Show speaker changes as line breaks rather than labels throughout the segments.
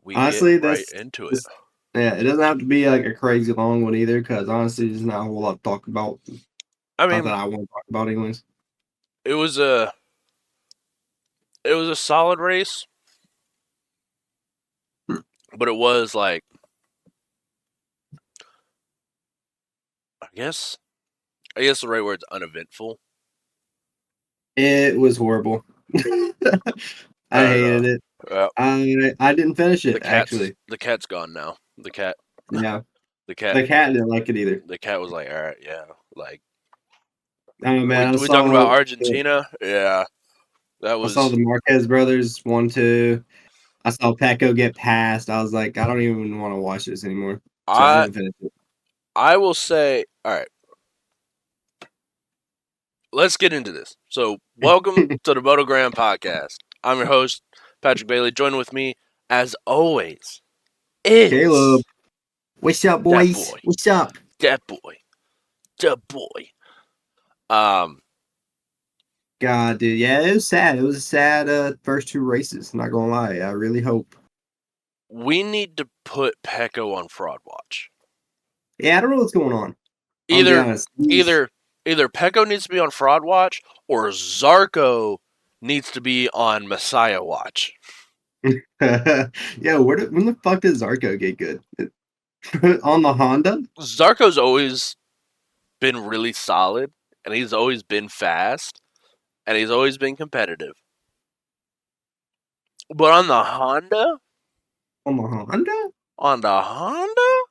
we get
Honestly,
right into it.
yeah, it doesn't have to be like a crazy long one either, because honestly, there's not a whole lot to talk about.
I
Not that
mean,
I want to talk about, anyways.
it was a solid race, but it was like, I guess the right word's uneventful.
It was horrible. I
I don't know.
hated it. I didn't finish it, actually.
The cat's gone now.
Yeah,
The cat
the cat didn't like it either.
the cat was like, all right, yeah, like
I don't know, man.
we talking about Argentina? Yeah, that
I saw
was
the Marquez brothers 1-2. I saw Pecco get passed. I was like, I don't even want to watch this anymore. So I
I
didn't finish it.
I will say, all right, let's get into this. So, welcome to the MotoGrandPodcast. I'm your host, Patrick Bailey. Joining with me, as always,
Caleb,
is
what's up,
that
boys?
boy,
What's up?
that boy, the boy. Um,
God, dude, yeah, it was sad. It was a sad first two races. Not gonna lie, I really hope.
we need to put Pecco on fraud watch.
Yeah, I don't know what's going on. I'm gonna be
Either,
honest.
either Pecco needs to be on fraud watch, or Zarco needs to be on Messiah watch.
Yeah, when the fuck did Zarco get good? On the Honda?
Zarco's always been really solid, and he's always been fast, and he's always been competitive. But on the Honda,
On the Honda?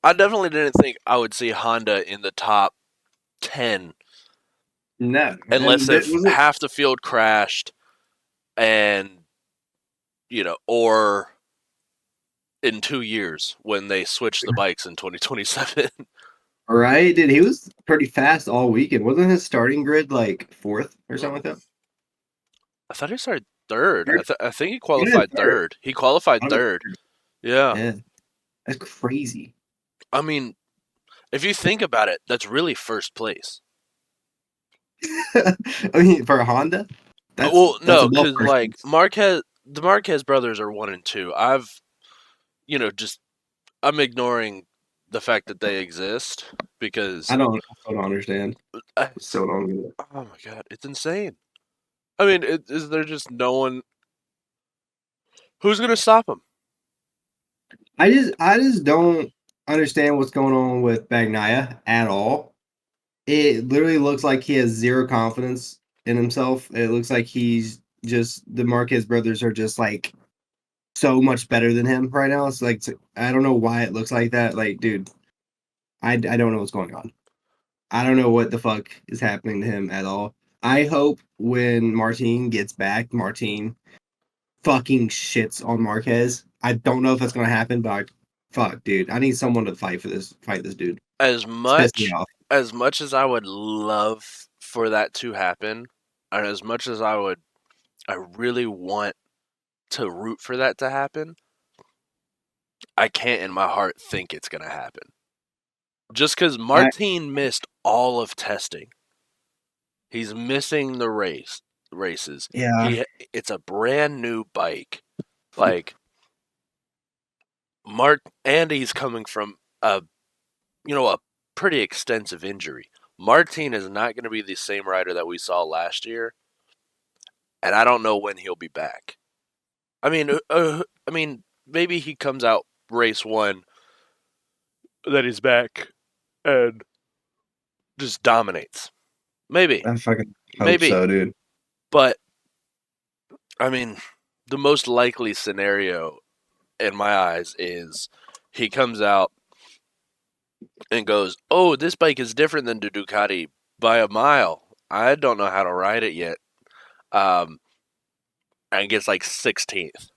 I definitely didn't think I would see Honda in the top 10
No,
unless
and
if
was it?
half the field crashed and, or in 2 years when they switched the bikes in 2027.
All right, dude, he was pretty fast all weekend. Wasn't his starting grid like fourth or something like that?
I thought he started third.
Third?
I think he
Yeah,
qualified
third.
third. He qualified
I don't
third. Yeah.
know. Yeah, that's crazy.
I mean, if you think about it, that's really first place.
I mean, for a Honda,
Well,
that's
no,
above
because
first
like
place.
the Marquez brothers are 1 and 2. Just I'm ignoring the fact that they exist because
I still don't understand.
I,
I still don't get it.
oh my god, it's insane. I mean, is there just no one who's gonna stop them?
I just don't understand what's going on with Bagnaia at all. It literally looks like he has zero confidence in himself. It looks like he's just the Marquez brothers are just like so much better than him right now. It's like I don't know why it looks like that. Like, dude, I don't know what's going on. I don't know what the fuck is happening to him at all. I hope when Martin gets back, Martin fucking shits on Marquez. I don't know if that's gonna happen, but fuck, dude, I need someone to fight this dude.
As
It's pissed me
much
off.
as much as I would love for that to happen, and as much as I really want to root for that to happen, I can't in my heart think it's gonna happen. Just because
I
Martin missed all of testing, he's missing the races.
yeah.
It's a brand new bike. Like Andy's coming from a pretty extensive injury. Martin is not going to be the same rider that we saw last year, and I don't know when he'll be back. I mean, maybe he comes out race one that he's back and just dominates. Maybe,
I fucking hope
maybe,
so, dude.
but I mean, the most likely scenario in my eyes is he comes out and goes, "Oh, this bike is different than the Ducati by a mile. I don't know how to ride it yet." Um, and gets like 16th.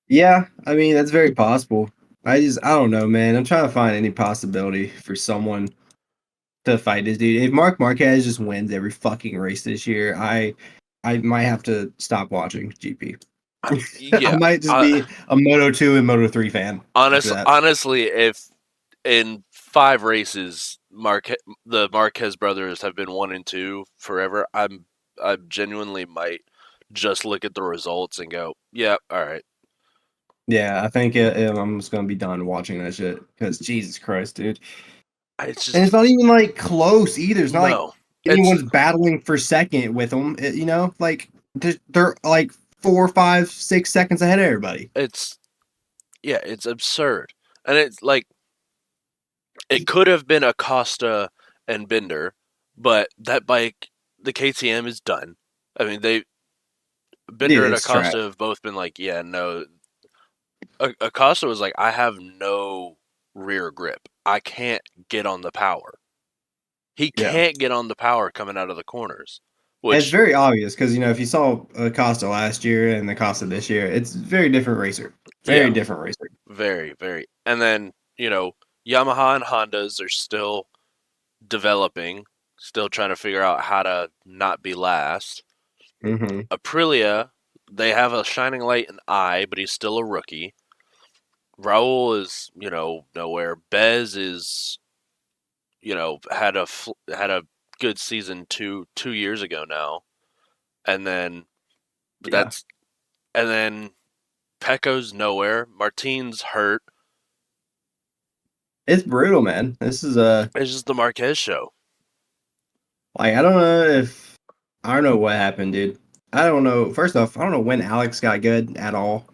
Yeah, I mean that's very possible. I don't know, man. I'm trying to find any possibility for someone to fight this dude. If Mark Marquez just wins every fucking race this year, I might have to stop watching GP. I
Yeah,
might just be a Moto 2 and Moto 3 fan after that.
honestly, if in 5 races the Marquez brothers have been 1 and 2 forever, I genuinely might just look at the results and go, yeah, all right.
Yeah, I think I'm just gonna be done watching that shit because Jesus Christ, dude.
It's
And
just
it's not even like close either. It's not like
no. It's
anyone's battling for second with them. You know, like they're like 4, 5, 6 seconds ahead of everybody.
it's yeah, it's absurd. And it's like it could have been Acosta and Binder, but that bike, the KTM is done. I mean, they
Dude,
Binder and
it's trash.
Acosta have both been like, yeah, no. Acosta was like, I have no rear grip. I can't get on the power. He
Yeah.
can't get on the power coming out of the corners,
It's
which
very obvious because if you saw Costa last year and the Costa this year, it's a very different racer.
yeah,
Very different racer.
very, very. And then, Yamaha and Hondas are still developing, still trying to figure out how to not be last.
Hmm.
Aprilia, they have a shining light in eye, but he's still a rookie. Raul is, nowhere. Bez is, had a good season two years ago now, and then but
Yeah,
that's and then Pecco's nowhere. Martin's hurt.
it's brutal, man. This is
It's just the Marquez show.
like I don't know what happened, dude. I don't know. First off, I don't know when Alex got good at all.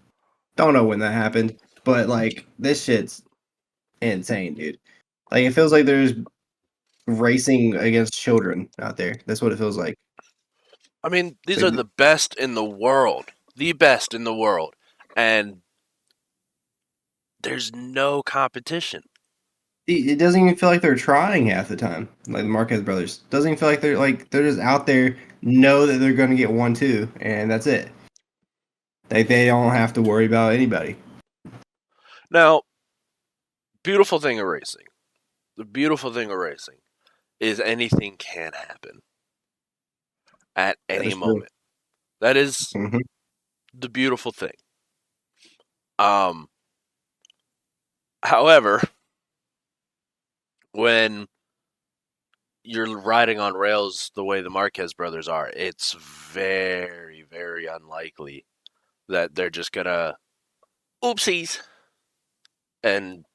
Don't know when that happened, but like this shit's insane, dude. Like it feels like there's racing against children out there. That's what it feels like.
I mean, these
Like,
are the best in the world, the best in the world, and there's no competition.
it doesn't even feel like they're trying half the time. Like the Marquez brothers doesn't even feel like they're just out there, know that they're going to get 1, 2, and that's it. They don't have to worry about anybody.
Now, beautiful thing of racing. The beautiful thing of racing is anything can happen at
That
any
is true.
moment. That is
Hmm.
the beautiful thing. Um, However, when you're riding on rails the way the Marquez brothers are, it's very, very unlikely that they're just gonna oopsies and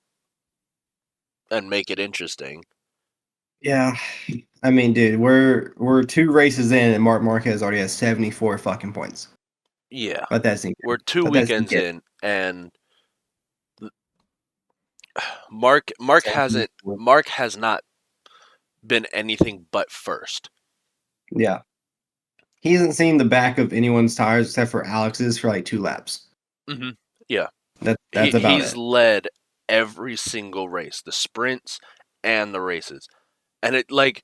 make it interesting.
Yeah, I mean, dude, we're 2 races in, and Mark Marquez already has 74 fucking points.
Yeah,
Let that sink
we're
in.
two
Let that sink
weekends
in.
in, and Mark hasn't
74.
Mark has not been anything but first.
Yeah, he hasn't seen the back of anyone's tires except for Alex's for like 2 laps.
Hmm. Yeah,
That's about
he's
it.
led every single race, the sprints and the races, and it like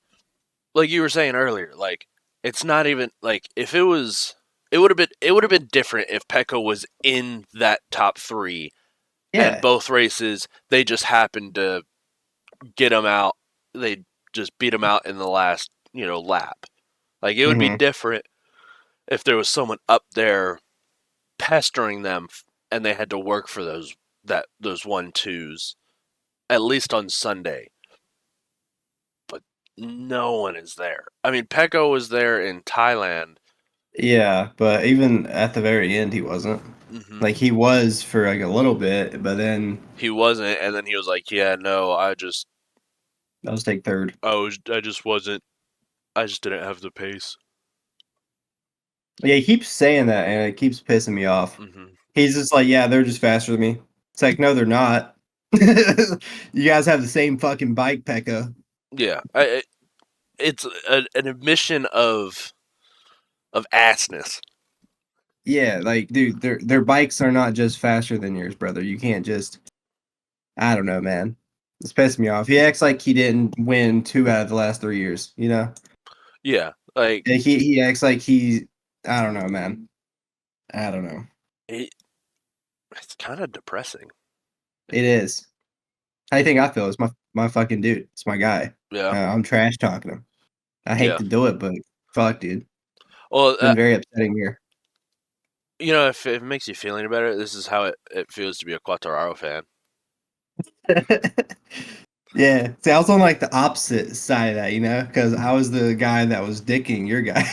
you were saying earlier, like it's not even like if it was, it would have been different if Pecco was in that top three and
Yeah.
both races they just happened to get him out. They just beat him out in the last lap. Like it would be
Hmm.
different if there was someone up there pestering them and they had to work for those 1-2s at least on Sunday. But no one is there. I mean, Pecco was there in Thailand.
Yeah, but even at the very end, he wasn't.
Hmm.
Like he was for like a little bit, but then
He wasn't, and then he was like, "Yeah, no,
that was take third.
I just wasn't, I just didn't have the pace."
Yeah, he keeps saying that, and it keeps pissing me off.
Hmm.
He's just like, yeah, they're just faster than me. It's like, no, they're not. You guys have the same fucking bike, Pekka.
Yeah, it's an admission of assness.
Yeah, like, dude, their bikes are not just faster than yours, brother. You can't just. I don't know, man. It's pissing me off. He acts like he didn't win 2 out of the last 3 years. You know,
Yeah, like
he acts like he. I don't know, man. I don't know.
it, it's kind of depressing.
It is. How do you think I feel? It's my fucking dude. It's my guy.
Yeah,
I'm trash talking him. I hate
yeah.
to do it, but fuck, dude.
Well,
It's been very upsetting here.
if it makes you feel any better, this is how it feels to be a Quattararo fan.
Yeah. See, I was on like the opposite side of that, because I was the guy that was dicking your guy.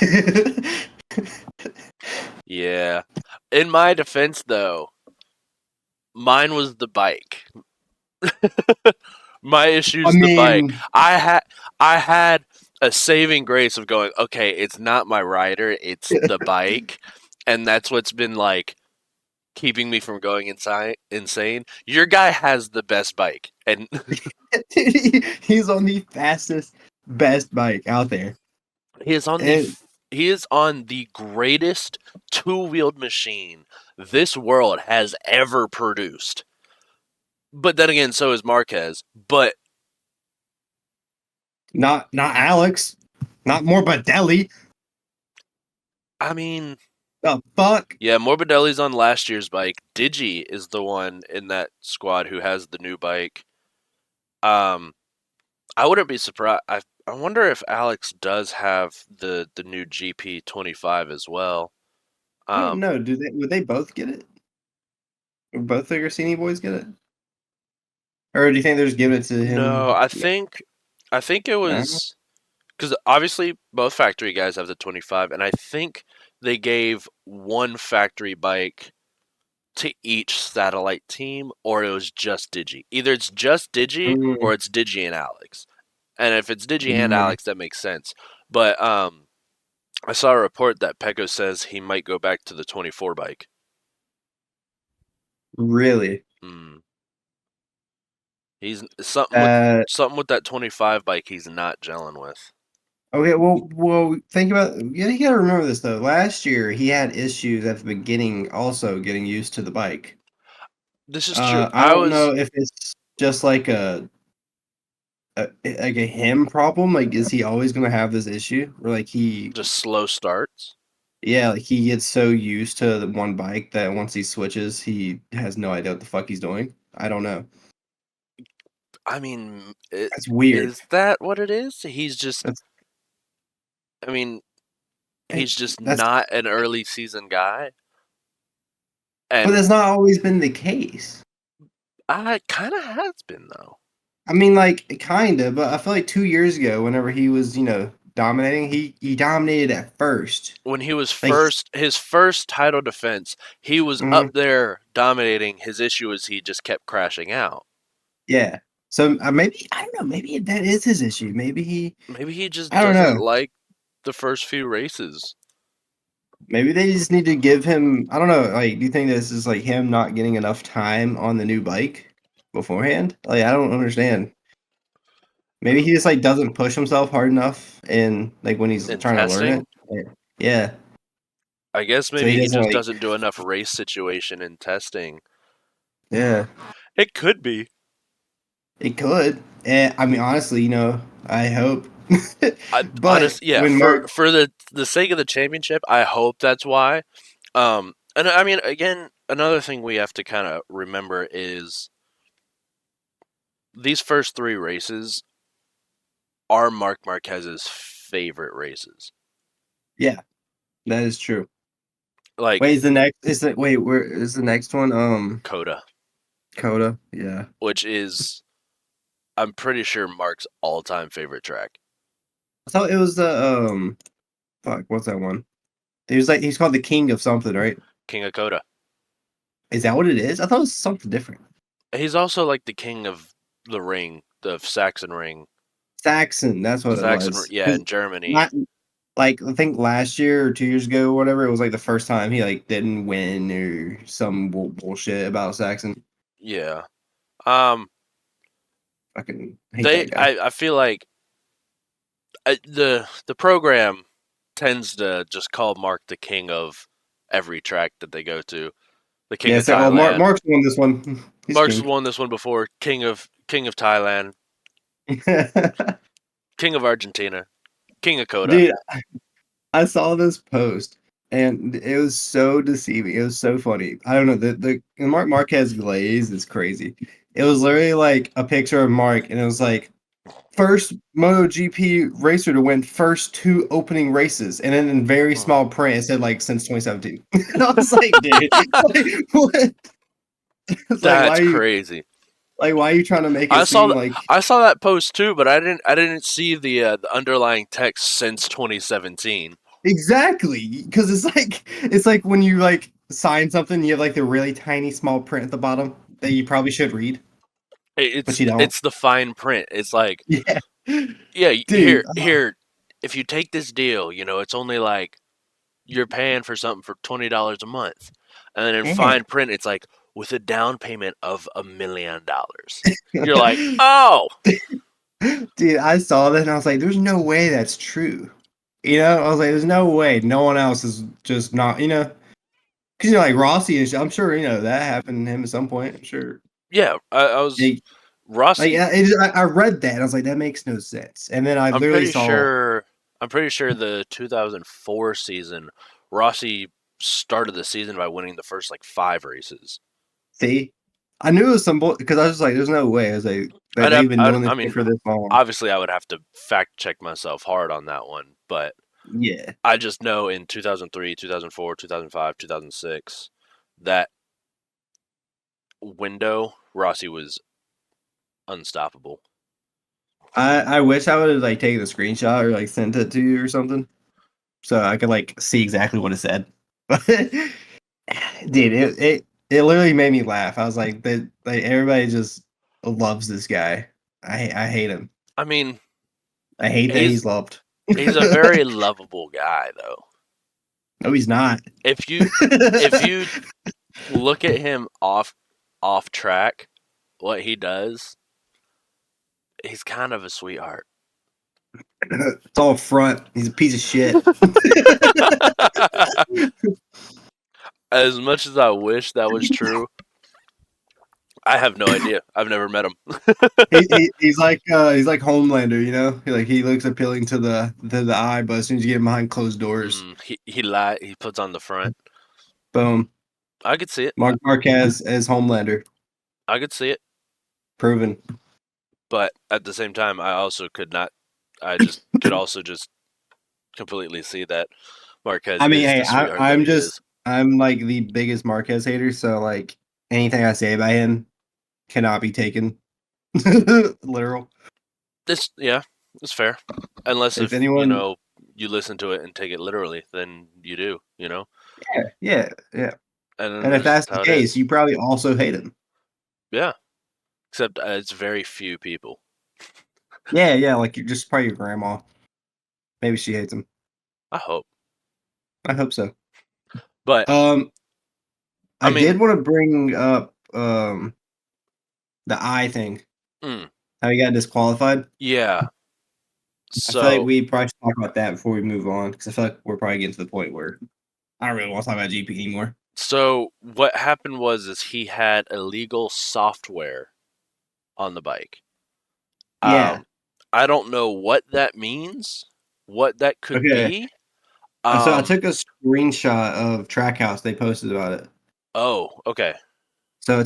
Yeah. In my defense, though, Mine was the bike. My
I
issue's the bike.
mean,
I had a saving grace of going, okay, it's not my rider, it's the bike, and that's what's been like keeping me from going insane. Your guy has the best bike, and
he's on the fastest, best bike out there.
he is on
And
the greatest two-wheeled machine this world has ever produced. But then again, so is Marquez. But
not Alex, not Morbidelli.
I mean,
The fuck?
yeah, Morbidelli's on last year's bike. Digi is the one in that squad who has the new bike. Um, I wouldn't be surprised. I wonder if Alex does have the new GP25 as well.
I don't
Um,
know. Do they? Would they both get it? Would both the Rossini boys get it? Or do you think they're just giving it to
no,
him?
I think it
No?
was because obviously both factory guys have the 25, and I think they gave one factory bike to each satellite team, or it was just Digi. Either it's just Digi
Mm,
or it's Digi and Alex. And if it's Digi and
mm,
Alex, that makes sense. But I saw a report that Pecco says he might go back to the 24 bike.
really?
Mm. He's something with
Uh,
something with that 25 bike. He's not gelling with.
okay. Well. Think about. Yeah, you gotta remember this though. Last year he had issues at the beginning, also getting used to the bike.
This is true.
I
I
don't
was
know if it's just like a him problem. Like, is he always gonna have this issue, or like he?
just slow starts.
Yeah, like he gets so used to the one bike that once he switches, he has no idea what the fuck he's doing. I don't know.
I mean,
That's weird.
is that what it is? He's just.
That's
I mean, he's just
that's
not an early season guy,
but
and
that's not always been the case.
I kind of has been though.
I mean, like kinda, but I feel like 2 years ago, whenever he was, dominating, he dominated at first.
When he was
Like,
his first title defense, he was up
mhm,
there dominating. His issue is he just kept crashing out.
yeah. So maybe I don't know. Maybe that is his issue. Maybe
Maybe he just
I don't
doesn't
know.
like the first few races.
Maybe they just need to give him. I don't know. Like, do you think this is like him not getting enough time on the new bike beforehand? Like, I don't understand. Maybe he just like doesn't push himself hard enough, and like when he's
In
trying to learn
testing,
it. Yeah.
I guess
So
maybe
he
he
doesn't
just
like.
doesn't do enough race situation in testing.
Yeah.
It could be.
It could. I mean, honestly, I hope.
I
But
honest, yeah.
when
For
Mark,
the sake of the championship, I hope that's why. And I mean, again, another thing we have to kind of remember is these first three races are Mark Marquez's favorite races.
yeah, that is true.
Like
Wait, is the next? Where is the next one?
Coda,
Coda. Yeah,
which is I'm pretty sure Mark's all-time favorite track.
I thought it was the Fuck, what's that one? He was like he's called the king of something, right?
King of Coda.
Is that what it is? I thought it was something different.
He's also like the king of the ring, the Saxon ring.
Saxon, that's what it was.
Yeah,
'Cause
in Germany.
not like I think last year or 2 years ago, or whatever, it was like the first time he like didn't win or some bullshit about Saxon.
Yeah. Um,
Fucking hate that guy.
I feel like the program tends to just call Mark the king of every track that they go to. The king
Yeah,
of
so
Thailand.
Mark's won this one. He's
Mark's
king.
won this one before. King of Thailand. King of Argentina. King of Coda.
Dude, I saw this post and it was so deceiving. It was so funny. I don't know. The Mark Marquez glaze is crazy. It was literally like a picture of Mark and it was like first MotoGP racer to win first two opening races. And then in very small print it said like since 2017. And I was like, dude, like, what? It's
That's crazy.
why are you trying to make it
I saw
seem
that.
like
I saw that post too, but I didn't see the underlying text since 2017.
exactly, because it's like when you like sign something, you have like the really tiny small print at the bottom. that you probably should read, but
It's
you don't.
it's the fine print. It's like,
Yeah,
yeah,
dude.
here, if you take this deal, it's only like you're paying for something for $20 a month, and then in
Yeah.
fine print, it's like with a down payment of $1 million. You're like, oh,
Dude, I saw that and I was like, "There's no way that's true." I was like, "There's no way. No one else is just not." Because like Rossi and I'm sure that happened to him at some point. I'm sure.
yeah, I was
Like,
Rossi.
I read that and I was like, "That makes no sense." And then I
I'm
literally
pretty
saw.
sure. I'm pretty sure the 2004 season, Rossi started the season by winning the first like 5 races.
See, I knew it was some because I was just like, "There's no way." I was like, that they've been doing this
I
shit
mean,
for this long.
obviously, I would have to fact check myself hard on that one, but
Yeah,
I just know in 2003, 2004, 2005, 2006, that window, Rossi was unstoppable.
I wish I would have like taken a screenshot or like sent it to you or something so I could like see exactly what it said. But dude, it literally made me laugh. I was like, that like everybody just loves this guy. I hate him.
I mean,
I hate that
he's
he's loved.
he's a very lovable guy, though.
No, he's not.
If you if you look at him off track, what he does, he's kind of a sweetheart.
It's all front. He's a piece of shit.
As much as I wish that was true, I have no idea. I've never met him.
He's like Homelander, he looks appealing to the eye, but as soon as you get him behind closed doors,
He puts on the front.
boom.
I could see it.
Mark Marquez as Homelander,
I could see it.
proven.
But at the same time, I also could not. I just could also just completely see that Marquez
I mean,
is
hey,
the sweetheart that he is.
I'm like the biggest Marquez hater, so like anything I say about him cannot be taken literal.
Yeah, it's fair. Unless
If
if
anyone,
you listen to it and take it literally, then you do.
yeah.
And then
And if
there's
that's
just
the
how it
case,
is.
you probably also hate him.
Yeah, except it's very few people.
Yeah, like you're just probably your grandma. Maybe she hates him.
I hope,
I hope so.
but
Um,
I
I did
mean,
want to bring up the eye thing.
mm,
How he got disqualified.
yeah.
I feel like
So
we probably should talk about that before we move on because I feel like we're probably getting to the point where I don't really want to talk about GP anymore.
so what happened was is he had illegal software on the bike.
Yeah.
Um, I don't know what that means, what that could
Okay.
be.
So I
Um,
took a screenshot of Trackhouse. They posted about it.
oh, okay.
So a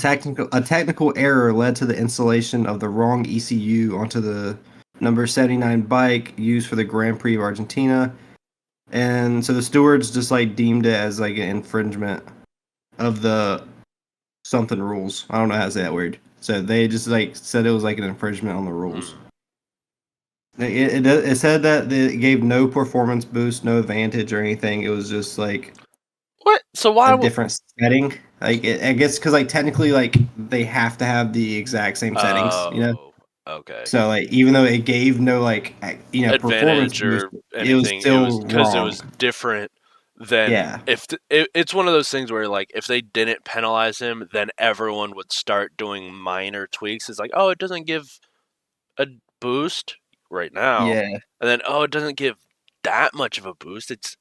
technical error led to the installation of the wrong ECU onto the number 79 bike used for the Grand Prix of Argentina. And so the stewards just like deemed it as like an infringement of the something rules. I don't know how to say that word. So they just like said it was like an infringement on the rules.
Hmm.
It said that it gave no performance boost, no advantage or anything. It was just like
What? So
a
why would?
different setting. Like I guess because like technically like they have to have the exact same settings.
Oh, okay.
So like even though it gave no like performance
Advantage
boost,
or
it was
anything. It was
still
because it
wrong.
was different than
Yeah,
if it's one of those things where like if they didn't penalize him, then everyone would start doing minor tweaks. It's like, oh, it doesn't give a boost right now,
yeah.
and then oh, it doesn't give that much of a boost. It's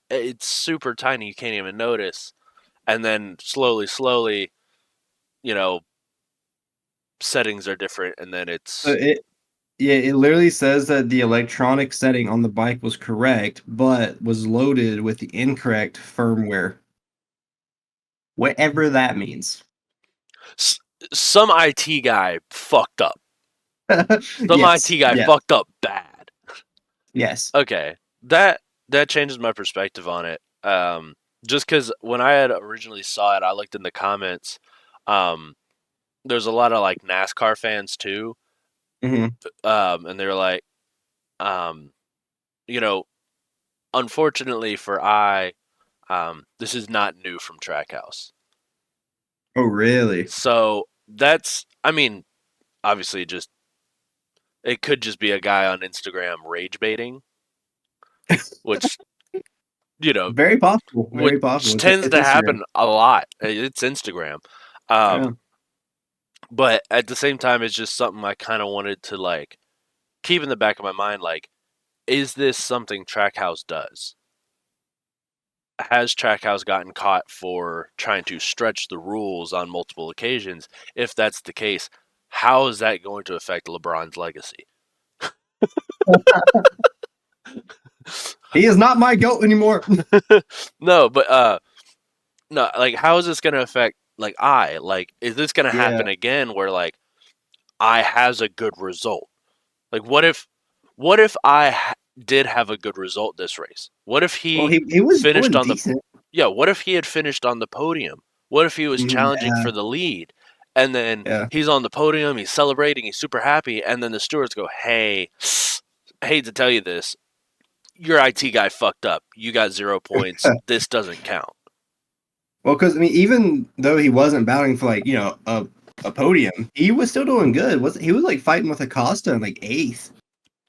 super tiny. You can't even notice, and then slowly, you know, settings are different, and then
So
it's
it literally says that the electronic setting on the bike was correct, but was loaded with the incorrect firmware. Whatever that means.
s- some IT guy fucked up. Some
Yes,
IT guy
yeah,
fucked up bad.
yes.
Okay, that changes my perspective on it. Just because when I had originally saw it, I looked in the comments. Um, there's a lot of like NASCAR fans too,
Hmm.
and they're like, um, you know, unfortunately for this is not new from Trackhouse.
Oh, really?
So that's, I mean, obviously, just it could just be a guy on Instagram rage baiting, which you know,
Very possible. Very possible.
which tends
It's
to
Instagram.
happen a lot. It's Instagram,
Yeah.
um, but at the same time, it's just something I kind of wanted to like keep in the back of my mind. Like, is this something Trackhouse does? Has Trackhouse gotten caught for trying to stretch the rules on multiple occasions? If that's the case, how is that going to affect LeBron's legacy?
He is not my goat anymore.
No, but no, like how is this going to affect like like is this going to
Yeah.
happen again where like I has a good result? Like what if did have a good result this race? What if
Well,
he
he was
finished
doing
on the
decent.
yeah, what if he had finished on the podium? What if he was challenging
Yeah.
for the lead? And then
Yeah.
he's on the podium, he's celebrating, he's super happy, and then the stewards go, "Hey, I hate to tell you this, your IT guy fucked up. You got 0 points. This doesn't count."
Well, because I mean, even though he wasn't battling for like a podium, he was still doing good. Was he was like fighting with Acosta in like eighth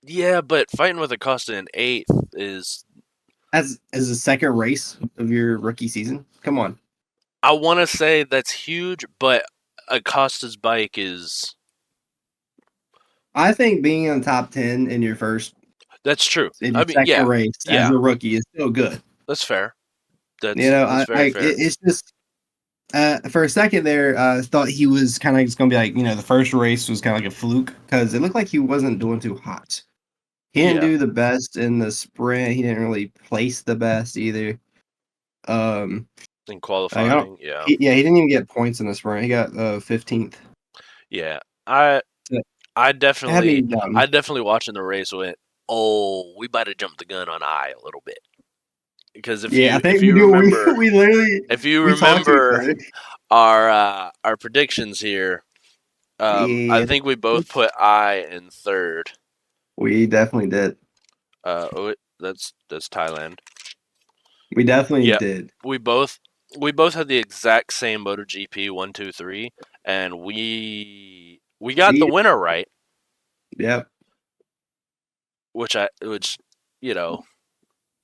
Yeah, but fighting with Acosta in eighth is,
as the second race of your rookie season. Come on,
I want to say that's huge, but Acosta's bike is,
I think being in the top 10 in your first
that's true.
in
I
your
mean,
second
yeah,
race as
yeah,
a rookie is still good.
that's fair.
You
That's
know,
that's very fair.
it's just for a second there, I thought he was kind of just gonna be like the first race was kind of like a fluke because it looked like he wasn't doing too hot. He didn't
Yeah,
do the best in the sprint. He didn't really place the best either. Um,
in
I don't.
qualifying, yeah,
Yeah, he didn't even get points in the sprint. He got 15th.
yeah. I
So,
I
it had me
definitely
down.
I definitely watching the race went, oh, we might have jumped the gun on I a little bit because if
Yeah, I
you if
think we
you
do.
remember
We literally
if you
we talked to each
remember
other.
our predictions here, I
Yeah,
think we both put I in third.
we definitely did.
That's Thailand.
We definitely
Yep,
did.
we both we both had the exact same MotoGP 1, 2, 3, and we got the
We
winner right,
Yep.
which you know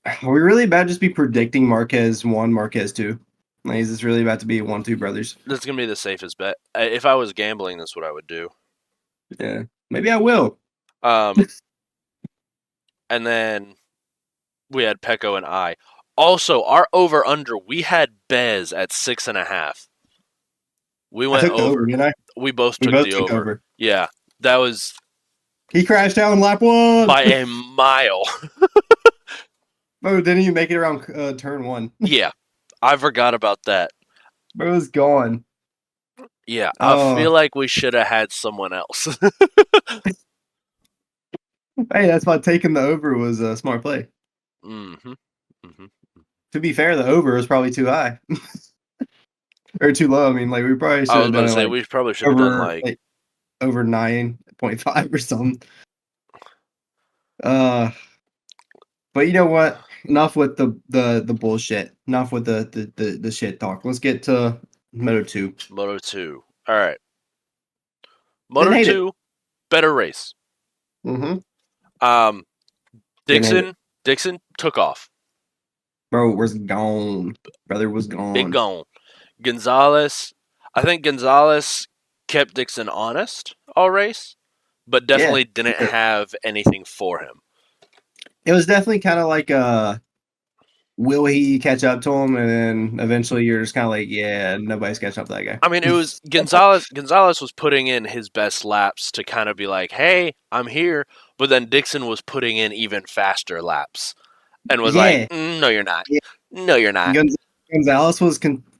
Are we really about to just be predicting Marquez one, Marquez two? Like, is this really about to be 1-2 brothers?
that's gonna be the safest bet. If I was gambling, that's what I would do.
Yeah, maybe I will.
Um, and then we had Pecco and I. Also, our over under we had Bez at 6.5. We
I
went
took the over,
over.
didn't I?
We both
We
took
both
the
took
over.
over.
Yeah, that was
He crashed out in lap one.
by a mile.
Bro, didn't even make it around turn one.
Yeah, I forgot about that.
Bro was gone.
Yeah, I
Oh,
feel like we should have had someone else.
hey, that's why taking the over was a smart play.
hmm hmm
To be fair, the over was probably too high or too low. I mean, like we probably
I
should
was
have
about
done
to
it
say we probably should have done like
like over 9.5 or something. Uh, but you know what? Enough with the bullshit. Enough with the shit talk. Let's get to Moto 2.
Moto 2. All right,
Didn't
Moto
hate it.
2, better race.
Mm-hmm.
Um,
Didn't hate it.
Dixon took off.
Bro was gone. Brother was
Big
gone.
gone. Gonzalez, I think Gonzalez kept Dixon honest all race, but
Yeah.
definitely didn't have anything for him.
It was definitely kind of like will he catch up to him? And then eventually you're just kind of like, yeah, nobody's catching up to that guy.
I mean, it was Gonzalez. Gonzalez was putting in his best laps to kind of be like, "Hey, I'm here," but then Dixon was putting in even faster laps and was like,
Yeah.
"No, you're not. No, you're not."
Gonzalez was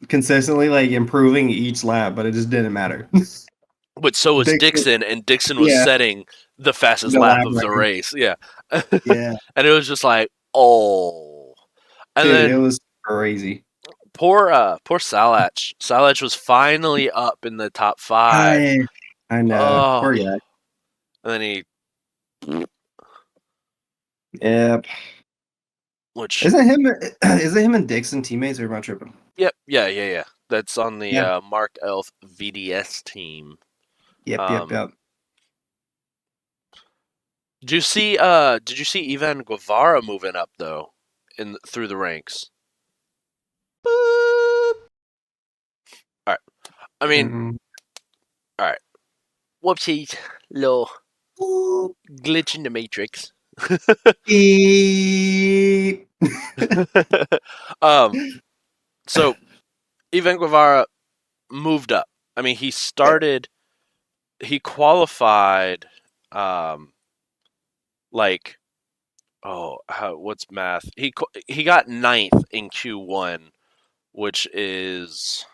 consistently like improving each lap, but it just didn't matter.
But so was
Dixon,
Dixon, and Dixon was
yeah,
setting the fastest
the
lap
lap
of the
record.
race. Yeah,
Yeah,
and it was just like, oh. And
dude, it
then
was crazy.
poor Salach. Salach was finally up in the top five.
I I know.
Oh,
Poor guy.
and then he,
Yep.
which,
Isn't him? Isn't him and Dixon teammates? Or am I tripping?
yep, yeah, yeah, yeah. That's on the
Yeah.
Mark Elf VDS team.
Yep. Yep.
Um,
Yep.
did you see Ivan Guevara moving up though in through the ranks?
Boop.
All right. I mean,
Mm.
all right. Whoopsies, little
Boop.
glitch in the matrix.
Beep.
um, so Ivan Guevara moved up. I mean,
Yep.
he qualified, um, like, what's math? He got ninth in Q1, which is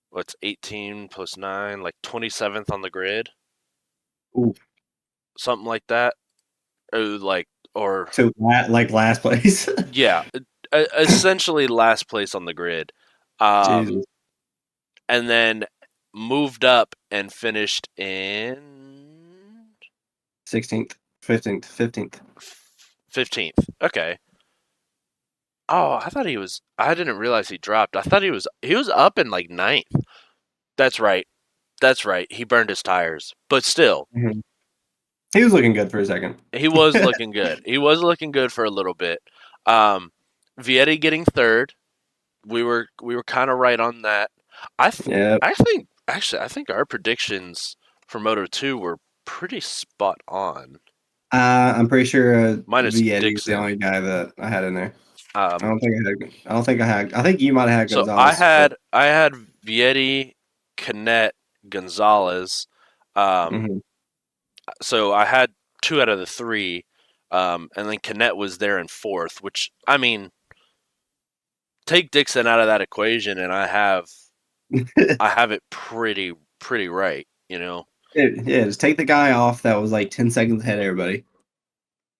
what's 18 plus 9, like 27th on the grid,
Ooh.
something like that. Like, or
So like last place.
yeah, essentially last place on the grid. Um,
Jesus.
and then moved up and finished in
16th, 15th, 15th.
15th. Okay. Oh, I thought he was. I didn't realize he dropped. I thought he was up in like ninth. That's right. That's right. He burned his tires, but still,
Mhm. He was looking good for a second.
he was looking good. He was looking good for a little bit. Um, Vietti getting third. We were kind of right on that.
Yeah.
I think actually I think our predictions for Moto 2 were pretty spot on.
I'm pretty sure
Minus
Vietti was the
Dixon.
only guy that I had in there. I
Um,
don't think I had. I don't think I had. I think you might have had
so
Gonzalez. But
I had Vietti, Canet, Gonzalez. Um,
mhm.
so I had two out of the three, and then Canet was there in fourth. Which I mean, take Dixon out of that equation, and I have it pretty right. You know,
Yeah, just take the guy off that was like 10 seconds ahead of everybody,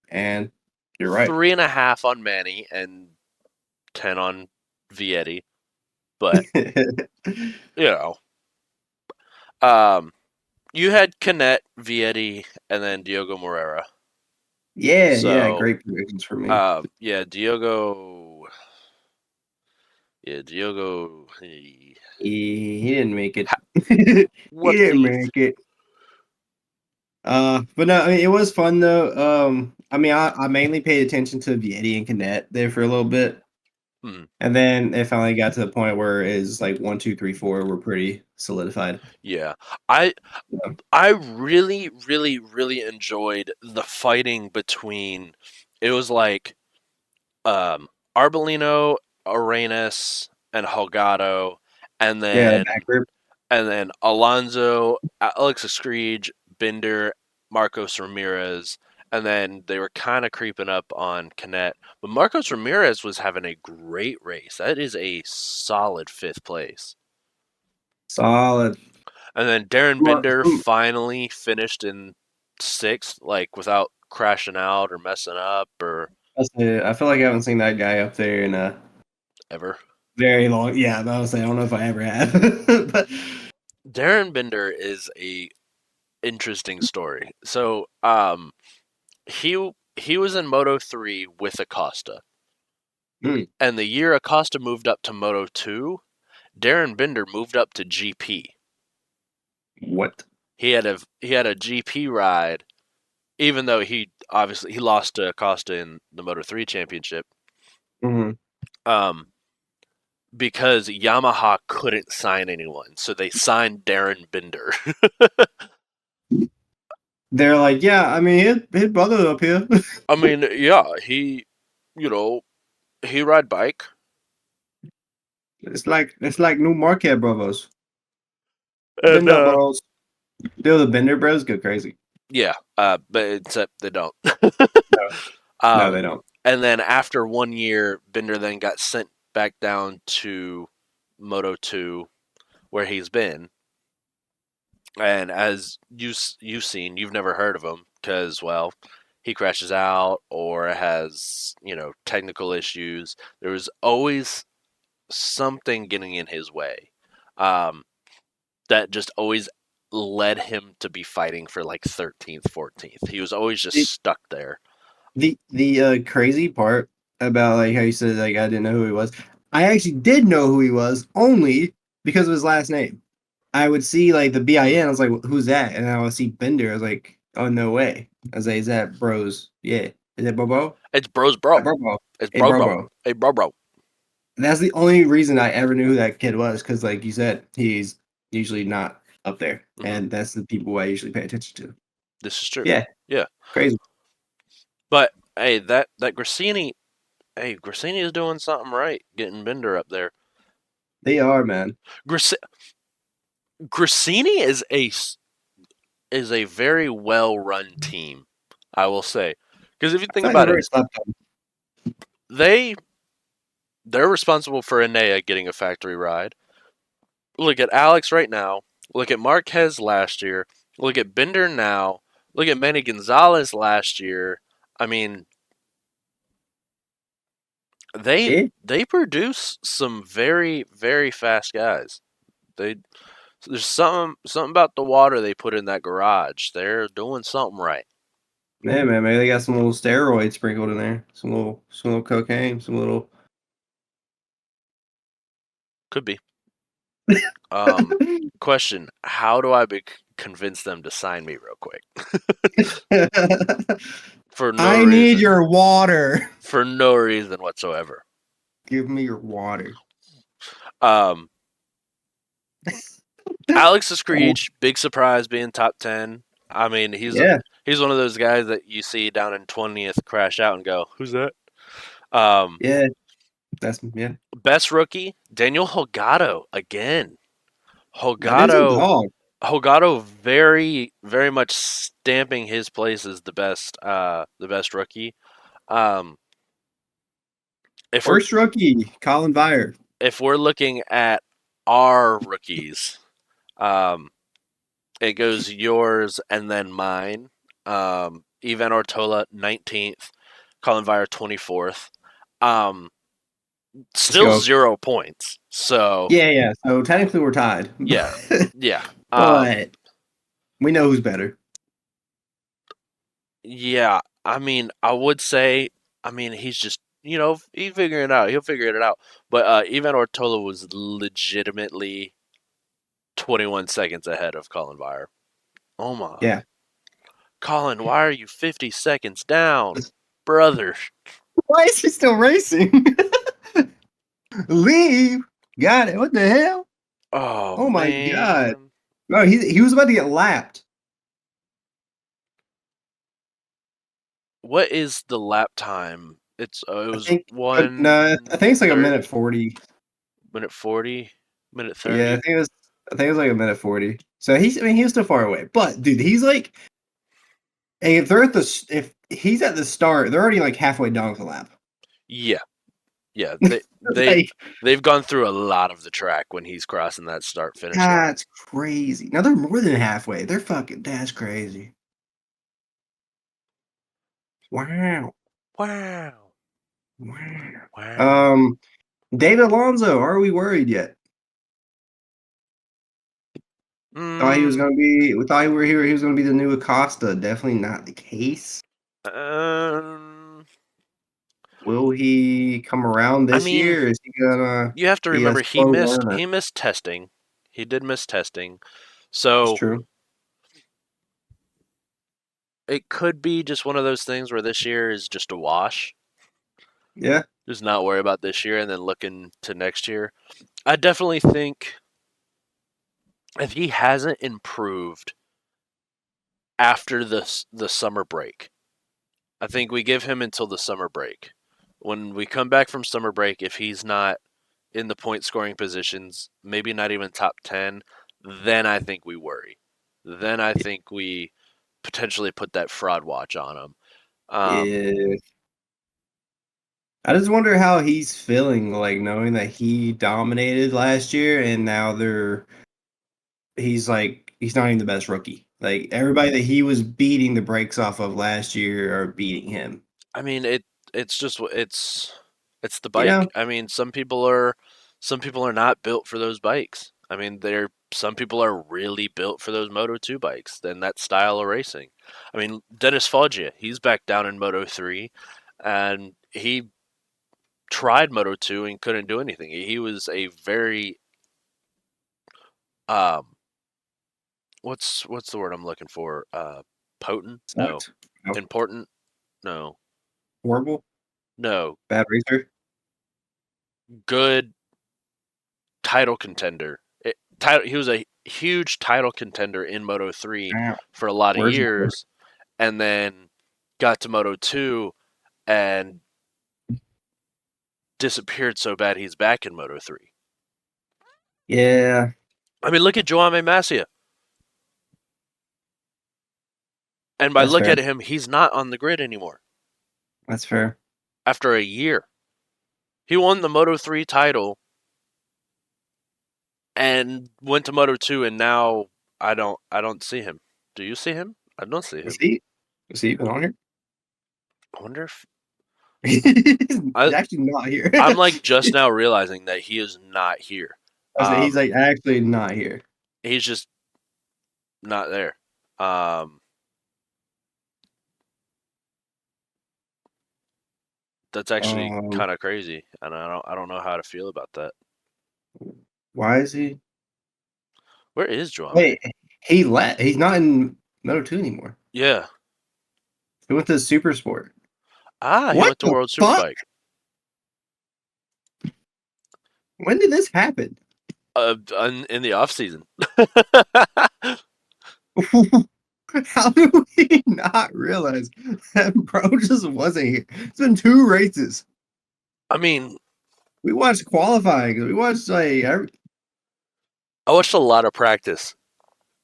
and you're right.
3.5 on Manny and 10 on Vietti. But you know, um, you had Canet, Vietti, and then Diogo Moreira.
Yeah, yeah,
So,
great predictions for me.
yeah, Diogo.
He didn't make it.
Ha-
He didn't
Whoopsies.
make it. But no, I mean, it was fun though. I mean, I mainly paid attention to Vietti and Canet there for a little bit,
Hmm.
and then it finally got to the point where it's like one, two, three, four were pretty solidified.
Yeah, I
Yeah,
I really enjoyed the fighting between. It was like um, Arbolino, Arenas, and Holgado, and
yeah, the back
then
group.
Alonso, Alex Escreege, Binder, Marcos Ramirez, and then they were kind of creeping up on Canet. But Marcos Ramirez was having a great race. That is a solid fifth place.
Solid.
And then Darren
Well,
Binder finally finished in sixth, like without crashing out or messing up or
I feel like I haven't seen that guy up there in a
ever.
very long. Yeah, but I was saying I don't know if I ever have. But
Darren Binder is a interesting story. So, he was in Moto 3 with Acosta.
hmm,
And the year Acosta moved up to Moto 2, Darren Binder moved up to GP.
what?
He had a GP ride, even though he lost to Acosta in the Moto 3 championship.
Hmm.
Um, because Yamaha couldn't sign anyone, so they signed Darren Binder.
They're like, yeah, I mean, his brother up here.
I mean, yeah, you know, he ride bike,
It's like new Marquette brothers.
and
Bender bros. Dude, the Bender bros go crazy.
yeah, but except they don't.
No, no, they
um,
don't.
and then after 1 year, Binder then got sent back down to Moto 2, where he's been. And as you've seen, you've never heard of him because, well, he crashes out or has technical issues. There was always something getting in his way, um, that just always led him to be fighting for like 13th, 14th. He was always just
The
stuck there.
the crazy part about like how you said like I didn't know who he was. I actually did know who he was only because of his last name. I would see like the BIN. I was like, "Who's that?" And I would see Bender. I was like, "Oh no way!" I was like, "Is that Bros? Yeah, is that Bobo?
It's Bros Bro.
Bobo?
It's
Hey,
Bro Bro.
Bobo."
Hey Bro Bro.
And that's the only reason I ever knew who that kid was because, like you said, he's usually not up there,
Hmm.
and that's the people I usually pay attention to.
This is true.
Yeah,
Yeah,
crazy.
but hey, that Grassini, hey, Grassini is doing something right, getting Bender up there.
They are, man.
Grass- Grassini is a very well run team, I will say, because if you
I
think
feel like they're
about it,
very slept on.
they they're responsible for Enea getting a factory ride. Look at Alex right now. Look at Marquez last year. Look at Bender now. Look at Manny Gonzalez last year. I mean, they
Yeah,
they produce some very fast guys. They there's something about the water they put in that garage. They're doing something right.
yeah, man. Maybe they got some little steroids sprinkled in there, some little cocaine, some little.
Could be. Question: how do I convince them to sign me real quick for no
I need
reason?
your water.
For no reason whatsoever.
Give me your water.
Um, Alex
Oh,
Screech, big surprise being top 10. I mean,
yeah,
he's one of those guys that you see down in 20th crash out and go, "Who's that?" Um,
yeah. That's yeah.
best rookie, Daniel Holgado again.
That is a
Holgado
dog.
Holgado very much stamping his place as the best rookie. Um, if we're
First rookie, Colin Vire.
if we're looking at our rookies, um, it goes yours and then mine. Ivan Ortola 19th, Colin Vire 24th. Um,
Let's
still
go.
0 points. So
Yeah, yeah. So technically we're tied,
yeah, yeah,
but we know who's better.
yeah. I mean, I would say, I mean, he's just he's figuring it out. He'll figure it out. But Ivan Ortola was legitimately 21 seconds ahead of Colin Vire. Oh my,
Yeah.
Colin, why are you 50 seconds down, brother?
Why is he still racing? Leave. Got it. What the hell?
Oh
Oh my god.
man.
No, he was about to get lapped.
What is the lap time? It
I
was
think, but no, I think it's like a minute
1:30,
40.
minute 40, minute
Yeah,
30.
I think it was like a minute 40. So I mean, he was still far away. But dude, he's like, if they're at if he's at the start, they're already like halfway down the lap.
Yeah, yeah.
Like,
They've gone through a lot of the track when he's crossing that start finish line.
that's crazy. Now they're more than halfway. They're fucking, that's crazy. Wow.
Wow,
Wow.
wow.
Um, David Alonso, are we worried yet? Thought he was
Mm,
gonna be. We thought we were here. He was gonna be the new Acosta. Definitely not the case.
um,
Will he come around
I
this
mean,
year? Is he gonna
you have to
be a
remember
slow learner?
he missed testing. He did miss testing,
That's
so
true.
it could be just one of those things where this year is just a wash.
Yeah.
Just not worry about this year and then looking to next year. I definitely think if he hasn't improved after the summer break, I think we give him until the summer break. When we come back from summer break, if he's not in the point scoring positions, maybe not even top 10, then I think we worry. Then I think we potentially put that fraud watch on him. Um,
Yeah. I just wonder how he's feeling, like knowing that he dominated last year, and now he's like he's not even the best rookie. Like everybody that he was beating the brakes off of last year are beating him.
I mean it's just it's the
You know?
bike. I mean some people are not built for those bikes. I mean they're some people are really built for those Moto 2 bikes and that style of racing. I mean Dennis Foggia, he's back down in Moto 3 and tried Moto 2 and couldn't do anything. He was a very um what's the word I'm looking for? Potent? No.
Sucked. No.
Important? No.
Horrible.
No.
Bad racer.
Good title contender. He was a huge title contender in Moto 3
Ow.
for a lot of
Where's Moto?
years and then got to Moto 2 and disappeared so bad he's back in Moto 3.
Yeah,
I mean, look at Joame Masia. And by
that's
look
fair.
at him, he's not on the grid anymore
That's fair.
after a year. He won the Moto 3 title and went to Moto 2 and now I don't see him. Do you see him? I don't see him.
Is he even on here?
I wonder if
He's
I
actually not here.
I'm like just now realizing that he is not here.
He's like actually not here.
He's just not there. Um, that's actually kind of crazy, and I don't know how to feel about that.
Why is he?
Where is Joame?
Wait, he left. He's not in Moto 2 anymore.
Yeah.
He went to Super Sport.
He
What
went to
the
World
fuck?
Superbike.
When did this happen?
In the off season.
How do we not realize that bro just wasn't here? It's been 2 races.
I mean,
We watched qualifying. We watched like
I watched a lot of practice,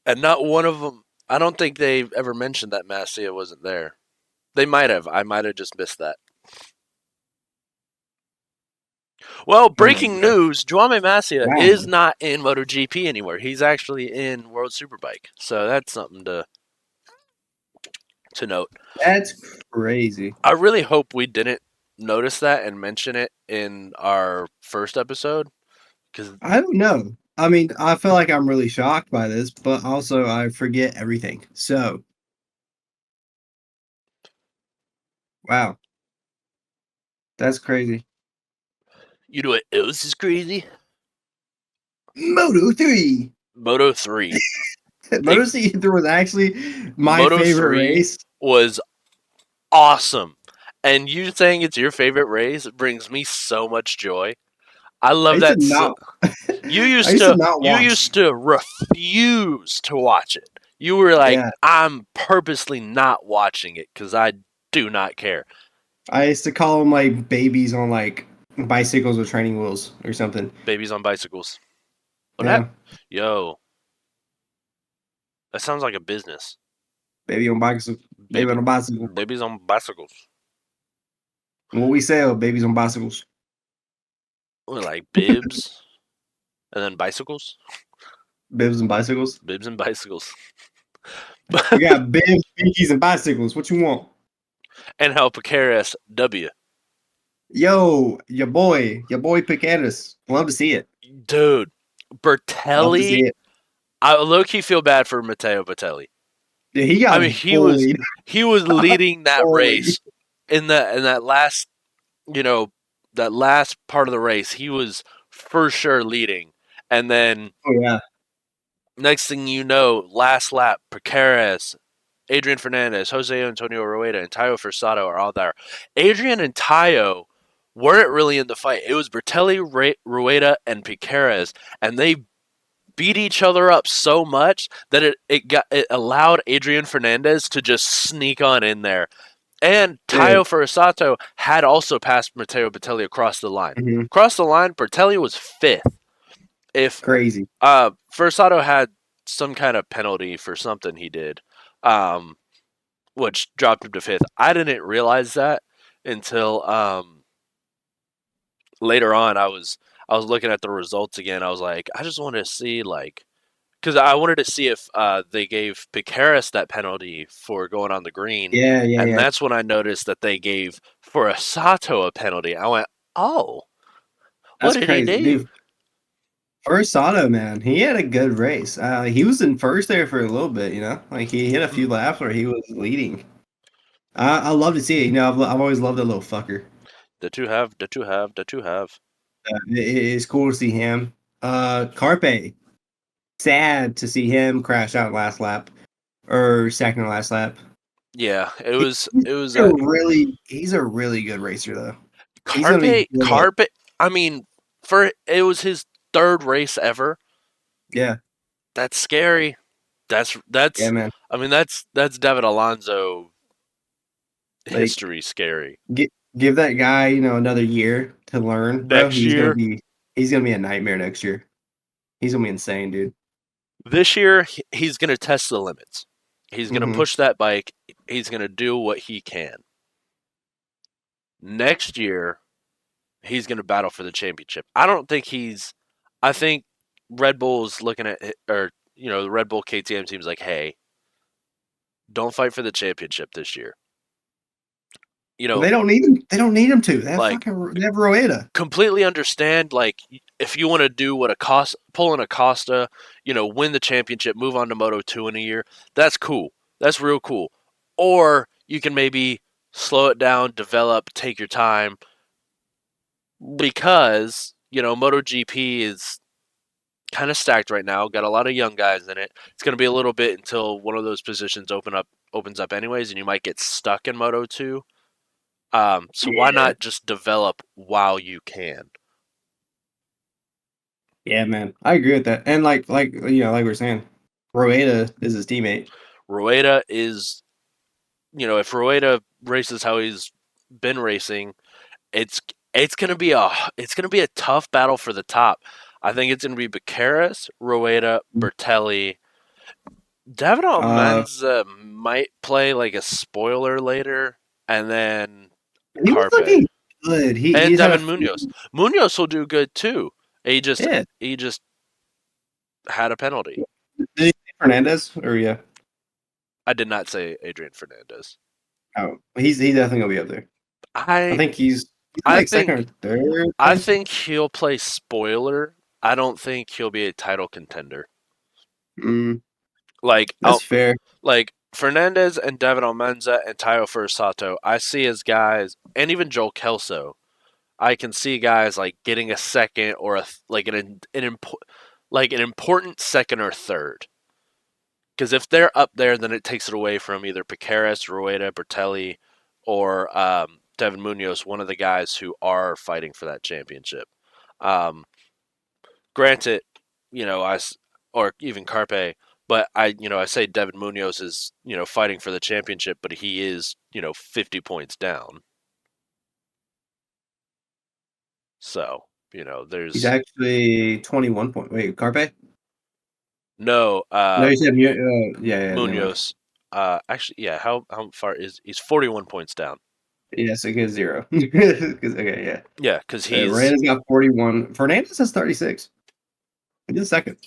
and not one of them. I don't think they've ever mentioned that Masia wasn't there. They might have. I might have just missed that. Well, breaking news: Joame Masia is not in MotoGP anymore. He's actually in World Superbike, so that's something to note.
That's crazy.
I really hope we didn't notice that and mention it in our first episode, because
I don't know. I mean, I feel like I'm really shocked by this, but also I forget everything. So, wow, that's crazy.
you know what else is crazy?
Moto 3.
Moto 3.
Moto 3 was actually my
Moto
favorite
3
race.
was awesome. And you saying it's your favorite race brings me so much joy. I love that. You used to refuse to watch it. You were like,
Yeah.
I'm purposely not watching it because I do not care.
I used to call them like babies on like bicycles with training wheels or something.
Babies on bicycles.
Yeah.
Yo, that sounds like a business.
Baby on bicycles. Baby on a bicycle.
Babies on bicycles.
What we sell, babies on bicycles.
We're like bibs and then bicycles.
Bibs and bicycles.
Bibs and bicycles.
We got bibs, binkies, and bicycles. What you want?
And how Picaris W.
Yo, your boy Picaris. Love to see it.
Dude, Bertelli. I low-key feel bad for Matteo Bertelli.
Yeah, he got. I mean,
he was leading that race in that last, that last part of the race. He was for sure leading, and then next thing you know, last lap, Picaris, Adrian Fernandez, Jose Antonio Rueda, and Tayo Forsato are all there. Adrian and Tayo weren't really in the fight. It was Bertelli, Rueda, and Picaris, and they beat each other up so much that it allowed Adrian Fernandez to just sneak on in there. And Tayo Forsato had also passed Matteo Bertelli across the line.
Mm-hmm.
Across the line, Bertelli was 5th.
Crazy.
Forsato had some kind of penalty for something he did, which dropped him to 5th. I didn't realize that until later on. I was looking at the results again. I was like, I just wanted to see, like, because I wanted to see if they gave Picaris that penalty for going on the green.
Yeah.
That's when I noticed that they gave Forsato a penalty. I went, oh, what did he do?
Dude, Forsato, man, he had a good race. He was in first there for a little bit, like he hit a few laps where he was leading. I love to see it. I've always loved that little fucker.
The two have.
It's cool to see him. Carpe, sad to see him crash out last lap or second to last lap.
Yeah, it
He-
was
He's
it was
he's a really good racer though. He's gonna be
Carpe
good.
Carpe. I mean, for it was his third race ever.
Yeah,
That's scary.
yeah,
That's
man.
I mean that's David Alonso
Like
history scary.
give that guy another year to learn, bro.
Next year,
He's gonna be a nightmare next year. He's gonna be insane, dude.
this year he's going to test the limits. He's going to
Hmm.
push that bike. He's going to do what he can. Next year, he's going to battle for the championship. I don't think he's. I think Red Bull's looking at, or the Red Bull KTM team's like, hey, don't fight for the championship this year. You know,
They don't need him. They don't need him to.
like
They have Rueda.
completely understand. Like, if you want to do what Acosta, pull in Acosta, win the championship, move on to Moto 2 in a year, that's cool. That's real cool. Or you can maybe slow it down, develop, take your time, because MotoGP is kind of stacked right now. Got a lot of young guys in it. It's going to be a little bit until one of those positions opens up anyways, and you might get stuck in Moto 2. So why
Yeah,
not just develop while you can?
yeah, man. I agree with that. And like we're saying, Rueda is his teammate.
Rueda is, if Rueda races how he's been racing, it's it's gonna be a tough battle for the top. I think it's gonna be Becaris, Rueda, Bertelli. David
Uh,
Almanza might play like a spoiler later, and then
he was
Carpe
looking good. He
and
just had a
Devin Munoz. Munoz will do good too. He just
yeah.
he just had a penalty.
Did he say Fernandez or yeah?
I did not say Adrian Fernandez.
Oh, he's definitely gonna be up there. I
I
think he's
I
like second or
think
third.
I think he'll play spoiler. I don't think he'll be a title contender.
Mm,
Like
that's fair.
like Fernandez and Devin Almanza and Tayo Furusato, I see as guys, and even Joel Kelso. I can see guys like getting a second or like an important second or third. Because if they're up there, then it takes it away from either Picaris, Rueda, Bertelli, or Devin Munoz, one of the guys who are fighting for that championship. Um, Granted, or even Carpe, but I say Devin Munoz is, fighting for the championship, but he is, 50 points down. So,
He's
there's
actually 21 point. Wait, Carpe?
no
No, you said yeah. Never mind.
Munoz. Actually, yeah. How far is he's 41 points down?
Yes, it gets 0. 'Cause- okay, yeah.
Yeah, because he's
Randall's got 41. Fernandez has 36. He did second.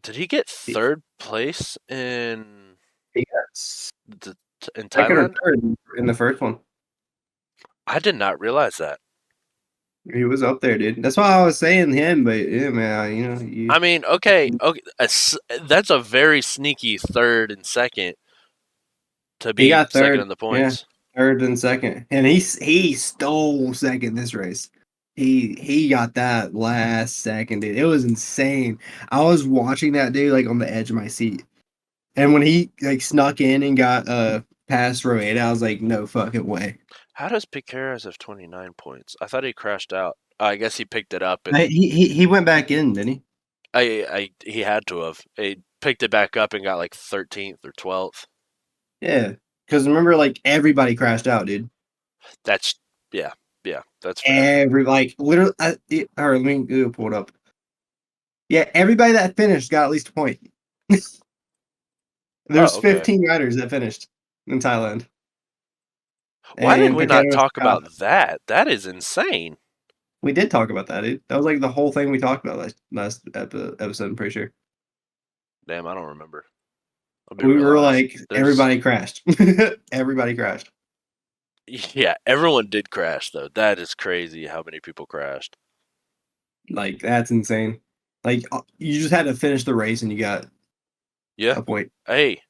did he get
He,
third place
he got s-
in
second or
Thailand?
third in the first one.
I did not realize that.
He was up there, dude. That's why I was saying him, but yeah, man,
I mean, okay, that's a very sneaky third and second to
he
be
got
second
third.
in the
Yeah,
points.
third and second, and he stole second this race. He got that last second, dude. It was insane. I was watching that dude like on the edge of my seat. And when he like snuck in and got past Roeda, I was like, no fucking way.
How does Piqueras have 29 points? I thought he crashed out. I guess he picked it up
Hey,
and
he went back in, didn't he?
he had to have. He picked it back up and got like 13th or 12th.
Yeah. Because remember, like everybody crashed out, dude.
That's yeah, yeah, that's fair.
Every like literally. All right, let me pull it up. Yeah, everybody that finished got at least a point. There's
Oh, okay.
15 riders that finished in Thailand,
Why did
and
we not
Paquetas
talk
got.
about that? That is insane.
We did talk about that, dude. That was like the whole thing we talked about last episode. I'm pretty sure.
Damn, I don't remember. I'll be
We
real
were
honest.
like,
There's
everybody crashed. Everybody crashed.
yeah, everyone did crash though. That is crazy how many people crashed.
Like that's insane. Like you just had to finish the race and you got
Yeah.
a point.
Hey,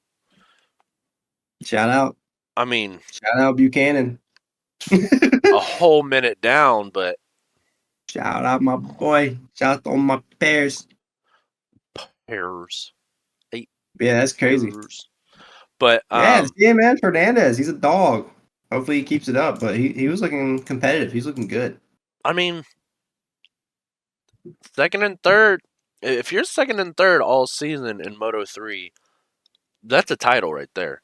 Shout out,
I mean,
shout out Buchanan.
a whole minute down, but
Shout out my boy. Shout out on my pairs.
pairs, eight
Yeah, that's crazy.
pairs. But
Yeah, yeah, man. Fernandez, he's a dog. Hopefully he keeps it up, but he was looking competitive. He's looking good.
I mean, second and third. If you're second and third all season in Moto 3, that's a title right there.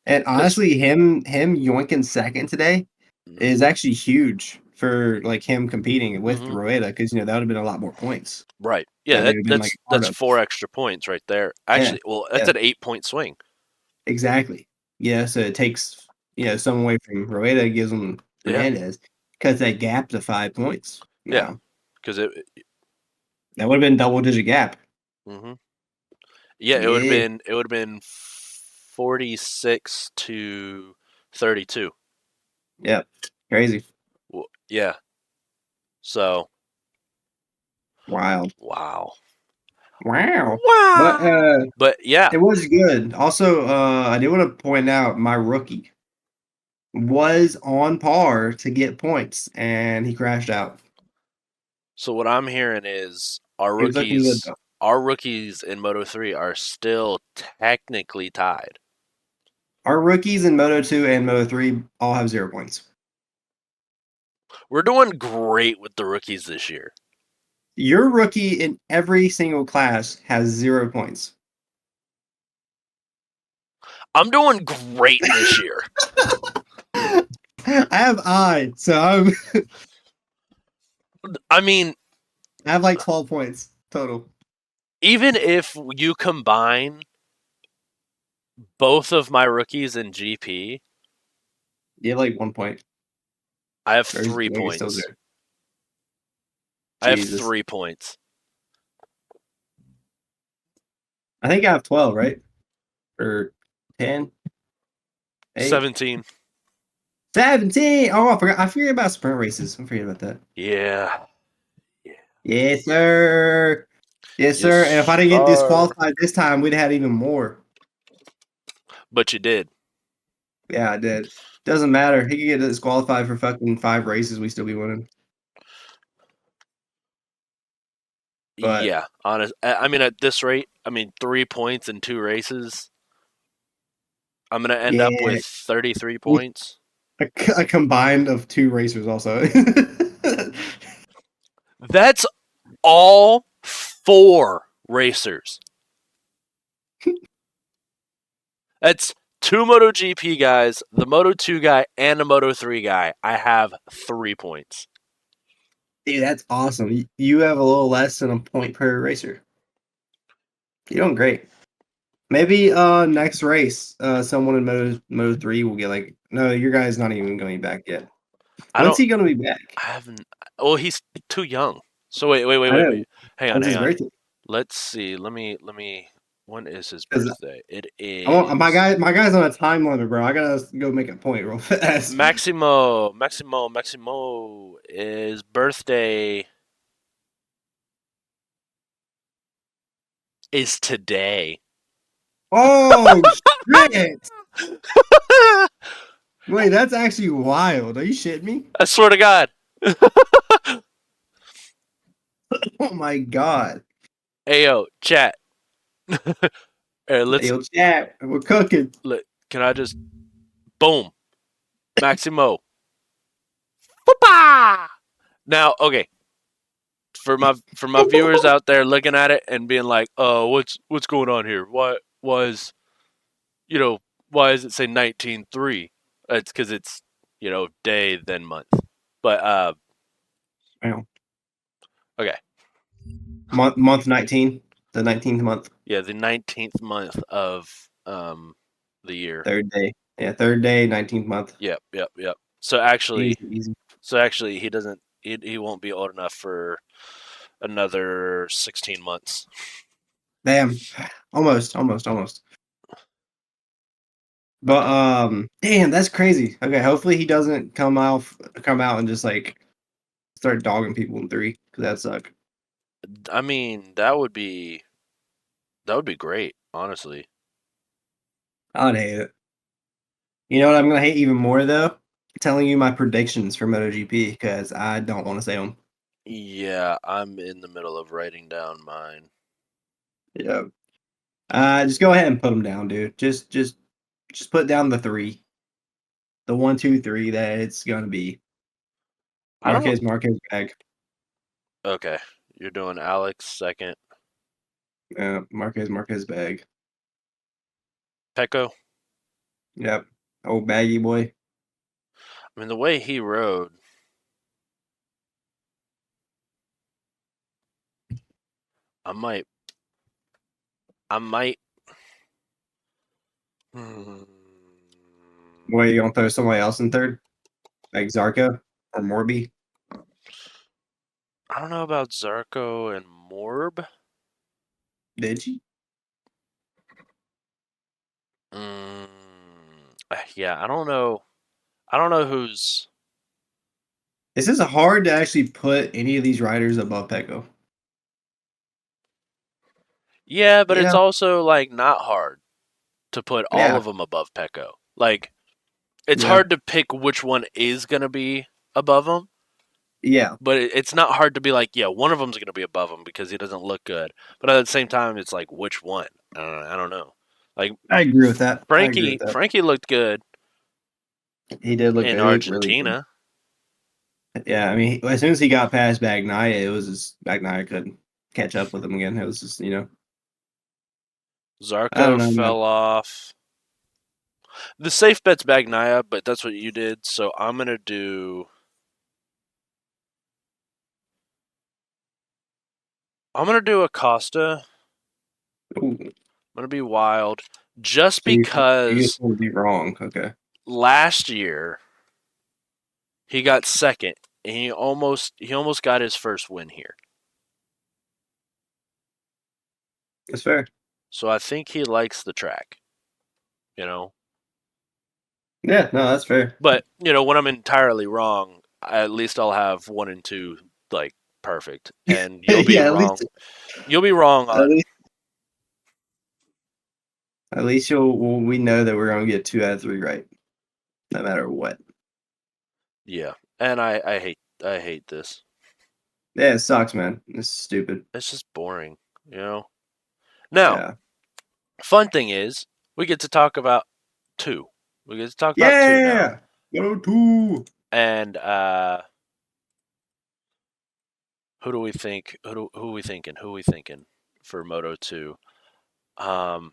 And
Cause
honestly, him yoinking second today
mhm,
is actually huge for like him competing with
mhm,
Rueda because that would have been a lot more points
right, yeah,
that they'd have been like a part
that's
of.
4 extra points right there.
Yeah,
Actually, well, that's
yeah,
an 8 point swing.
exactly. Yeah, so it takes some away from Rueda, gives him
Yeah,
Fernandez, cuts that gap to 5 points.
yeah,
Now
because it.
that would have been double digit gap.
Mhm. Yeah,
Yeah,
it would have been 46-32.
yeah, crazy,
Yeah. So
wild,
wow,
wow. But
wow. But yeah,
it was good. Also, I did want to point out my rookie was on par to get points, and he crashed out.
so what I'm hearing is
He was looking good though.
our rookies in Moto 3 are still technically tied.
Our rookies in Moto 2 and Moto 3 all have 0 points.
We're doing great with the rookies this year.
Your rookie in every single class has 0 points.
I'm doing great this year.
I have so
I mean,
I have like 12 points total.
even if you combine both of my rookies in GP,
You have like 1 point.
I have
Or is
three
you still
points.
there?
I have
Jesus.
3 points.
I think I have 12, right? Or 10, 8,
17.
17. Oh, I forgot. I forget about sprint races. I forget about that.
Yeah.
Yes, sir. Yes, sir. And if I
Yes,
didn't get
sir.
disqualified this time, we'd have had even more.
But you did.
Yeah, I did. Doesn't matter. He could get disqualified for fucking 5 races. We still be winning. But
Yeah. Honest. I mean, at this rate, 3 points in 2 races. I'm gonna end up
yeah,
with 33
a,
points.
a combined of 2 racers also.
That's all 4 racers. That's 2 MotoGP guys, the Moto2 guy, and a Moto3 guy. I have 3 points.
Dude, that's awesome. You have a little less than a point per racer. You're doing great. Maybe next race, someone in Moto 3 will get like no, your guy's not even going back yet.
I
When's
don't.
he gonna be back?
I haven't. Oh, he's too young. So wait, wait, wait,
I
wait,
know.
wait. Hang on,
When's
hang
his
on.
birthday?
Let's see. Let me. When is his
Because
birthday? It
I want
is
my guy's on a time limit, bro. I gotta go make a point real fast.
Maximo. His birthday is today.
Oh shit! Wait, that's actually wild. Are you shitting me?
I swear to God.
Oh my god.
Ayo, chat. Let's.
Hey, yo, chat, we're cooking.
Can I just boom, Maximo. Papa! Now, okay, for my viewers out there looking at it and being like, "Oh, what's going on here? Why was you know why does it say 19-3?" It's because it's day then month. But
Wow.
okay,
Month 19, the 19th month,
yeah, the 19th month of the year.
third day. Yeah, third day, 19th month.
Yep, yep, yep. So actually,
Easy, easy.
he doesn't. He won't be old enough for another 16 months.
Damn, almost. But damn, that's crazy. Okay, hopefully he doesn't come out and just like start dogging people in 3 because that suck.
I mean, that would be great, honestly.
I'd hate it. You know what I'm gonna hate even more though? telling you my predictions for MotoGP because I don't want to say them.
Yeah, I'm in the middle of writing down mine.
Yeah. Just go ahead and put them down, dude. Just put down the three, the one, two, three that it's gonna be.
I don't.
Marquez bag.
Okay, you're doing Alex second.
Marquez bag.
Pecco.
Yep. Old baggy boy.
I mean, the way he rode, I might. I might. Hmm,
What, you gonna throw somebody else in third? Like Zarco or Morby?
I don't know about Zarco and Morb.
Did you?
Mm, yeah, I don't know. I don't know who's.
This is hard to actually put any of these riders above Pecco.
Yeah, but
You
it's
know?
also like not hard to put all
Yeah.
of them above Pecco. Like it's
Yeah.
hard to pick which one is gonna be above him,
Yeah.
but it's not hard to be like, yeah, one of them's gonna be above him because he doesn't look good. But at the same time, it's like which one? I don't know. Like
I agree with that. I agree with that.
Frankie looked good
He did look
in
good. He looked really good.
Argentina.
Yeah, I mean, as soon as he got past Bagnaia, it was just Bagnaia couldn't catch up with him again. It was just, I don't
Zarco
know, man.
fell off. The safe bet's Bagnaia, but that's what you did. So I'm gonna do Acosta.
Ooh,
I'm gonna be wild, just
so you just
because
want to be wrong. Okay,
last year he got second, and he almost got his first win here.
that's fair.
So I think he likes the track, you know.
Yeah, no, that's fair.
But when I'm entirely wrong, at least I'll have one and two like perfect, and you'll be
Yeah,
wrong. You'll be wrong
at
on
least, at least we know that we're gonna get 2 out of 3 right, no matter what.
yeah. And I hate this.
Yeah, it sucks, man. It's stupid.
It's just boring. Now,
Yeah.
fun thing is, we get to talk about two. We get to talk about two now.
Yeah. Go to.
And who do we think? Who are we thinking? Who are we thinking for Moto 2? Um,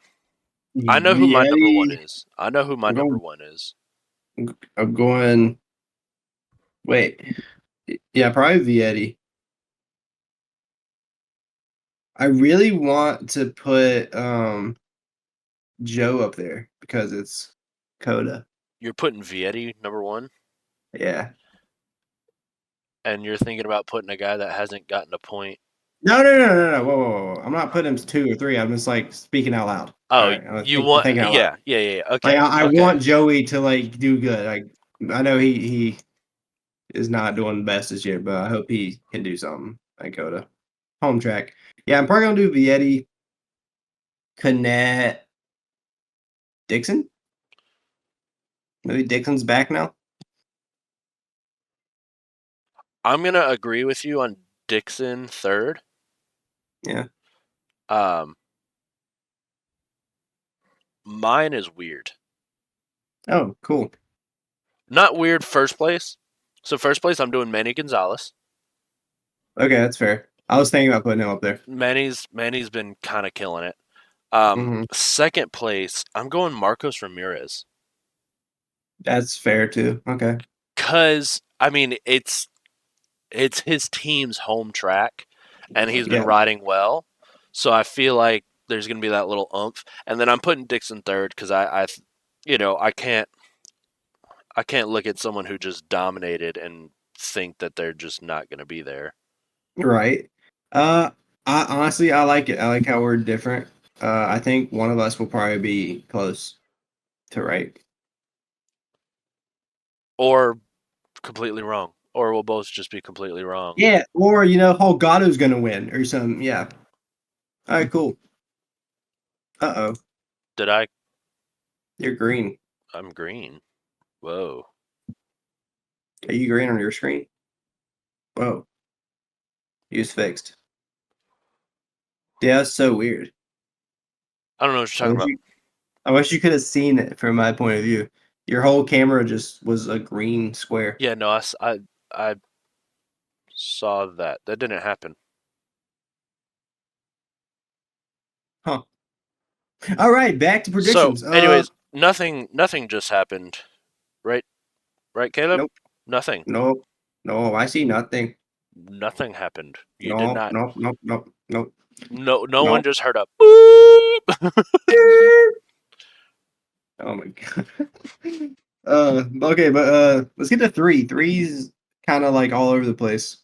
I know who my number one
Vietti.
is. I know who my
I'm
number
going.
one is.
I'm going. Wait. Yeah, probably Vietti. I really want to put Joe up there because it's Coda.
You're putting Vietti number one,
Yeah.
and you're thinking about putting a guy that hasn't gotten a point.
No. Whoa. I'm not putting him 2 or 3. I'm just like speaking out loud. All
Oh,
right.
you
I'm
want?
thinking out loud.
Yeah.
Like
Okay,
I
okay.
want Joey to like do good. Like I know he is not doing the best this year, but I hope he can do something at Coda. Home track. Yeah, I'm probably gonna do Vietti, Canet, Dixon. Maybe Dixon's back now.
I'm gonna agree with you on Dixon third.
Yeah.
Um, Mine is weird.
Oh, cool.
Not weird first place. So first place, I'm doing Manny Gonzalez.
Okay, that's fair. I was thinking about putting him up there.
Manny's been kind of killing it.
Hmm.
Second place, I'm going Marcos Ramirez.
That's fair too. Okay.
Cause I mean it's his team's home track, and he's been
Yeah.
riding well. So I feel like there's gonna be that little oomph. And then I'm putting Dixon third because I can't look at someone who just dominated and think that they're just not gonna be there.
Right. Uh, I like it. I like how we're different. I think one of us will probably be close to right.
Or completely wrong. Or we'll both just be completely wrong.
Yeah. Or Holgado's gonna win or something. Yeah. All right. Cool. Uh oh.
Did I
You're green.
I'm green. Whoa.
Are you green on your screen? Whoa, use fixed. Yeah, that's so weird.
I don't know what
I
you're talking
wish
about.
you, I wish you could have seen it from my point of view. Your whole camera just was a green square.
Yeah, no, I saw that. That didn't happen.
Huh. All right, back to
So,
predictions.
anyways, nothing just happened, right? Right, Caleb?
Nope,
Nothing.
nope, no. I see nothing.
Nothing happened. You did
Nope,
not.
nope, nope, nope, nope,
No one
nope.
just heard a boop.
Oh my god. Okay, but let's get to three. Three's kind of like all over the place.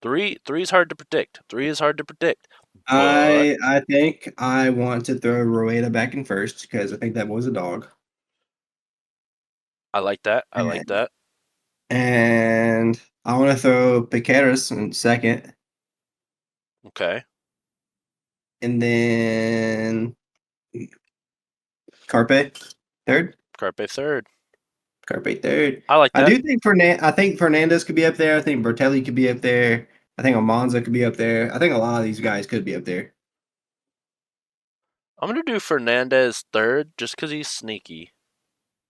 Three's hard to predict. Three is hard to predict. But
I think I want to throw Rueda back in first because I think that was a dog.
I like that. I like
And,
that.
and I want to throw Piqueras in second.
Okay.
And then Carpe third.
Carpe third.
Carpe third.
I like
I
that.
do think I think Fernandez could be up there. I think Bertelli could be up there. I think Almanza could be up there. I think a lot of these guys could be up there.
I'm gonna do Fernandez third just because he's sneaky.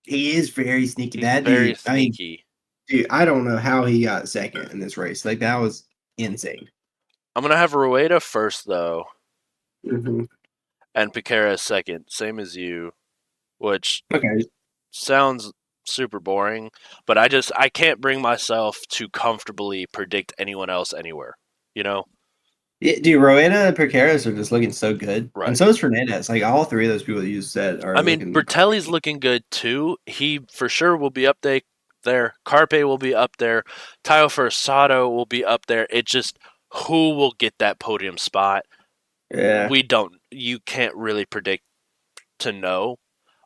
He is very sneaky.
He's
That
very
dude, I mean,
sneaky.
dude, I don't know how he got second in this race. Like that was insane.
I'm gonna have Rueda first though,
Hmm.
and Piquera second, same as you, which
Okay.
sounds super boring, but I can't bring myself to comfortably predict anyone else anywhere. You know?
Yeah, dude, Rowena and Percaris are just looking so good. And
Right.
so is Fernandez. Like all three of those people that you said
I
are
mean,
looking
Bertelli's looking good too. He for sure will be up there. Carpe will be up there. Taio Forsato will be up there. It just who will get that podium spot?
yeah.
We don't. You can't really predict to know,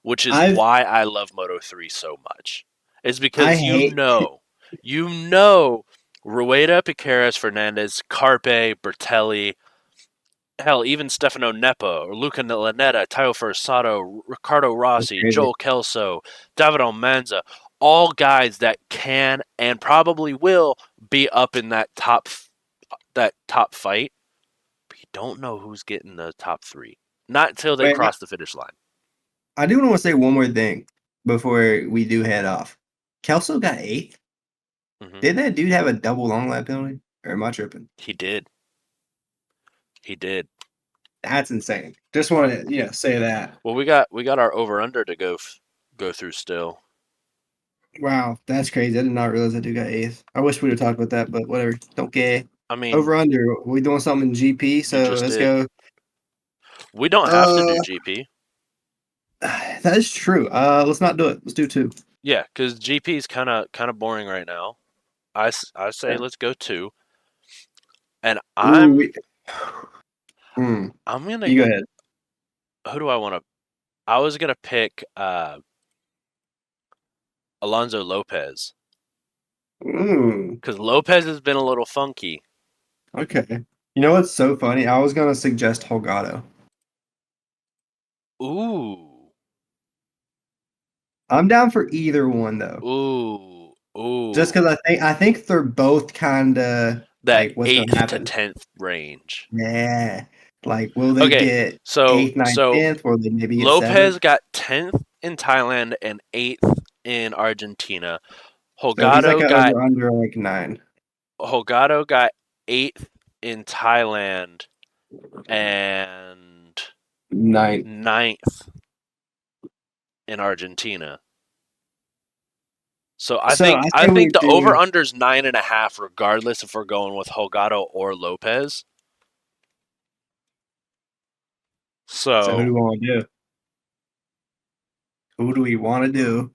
which is
I've
why I love Moto 3 so much. It's
I
because
hate
you know, Rueda, Piqueras, Fernandez, Carpe, Bertelli, hell, even Stefano Nepa or Luca Lanetta, Taio Forsato, Ricardo
that's
Rossi,
crazy.
Joel Kelso, David Almanza, all guys that can and probably will be up in that top fight. But you don't know who's getting the top three. Not until they
Wait,
cross the finish line.
I do want to say one more thing before we do head off. Kelso got eighth.
Hmm.
Didn't that dude have a double long lap penalty? Or am I tripping?
He did. He did.
That's insane. Just want to, say that.
Well, we got our over under to go through still.
Wow, that's crazy. I did not realize that dude got eighth. I wish we'd have talked about that, but whatever. Don't care.
I mean,
Over under. We doing something in GP,
you
so
just
let's
did.
go.
We don't have to do
Uh,
GP.
that is true. Let's not do it. Let's do two.
Yeah, because GP is kind of boring right now. I say
Yeah.
let's go two, and
Ooh,
I'm
hmm.
I'm gonna.
You go ahead.
Who do I want to? I was gonna pick Alonso Lopez
Mm,
because Lopez has been a little funky.
okay. You know what's so funny? I was gonna suggest Holgado.
Ooh,
I'm down for either one though.
ooh,
Just
ooh.
because I think they're both kind of
That
like what's gonna
eighth to
happen.
10th range.
Yeah. Like, will they
Okay,
get
so
eighth, ninth,
so
10th, or will they maybe get
Lopez
seventh?
got 10th in Thailand and 8th in Argentina.
So he's like
Holgado
an
got
over under like 9,
Holgado got 8th in Thailand and
9.
ninth in Argentina. So I
So
think
I
I
say we
think the over
do.
under's 9.5, regardless if we're going with Holgado or Lopez.
So who do
So
we want to do? Who do we want to do?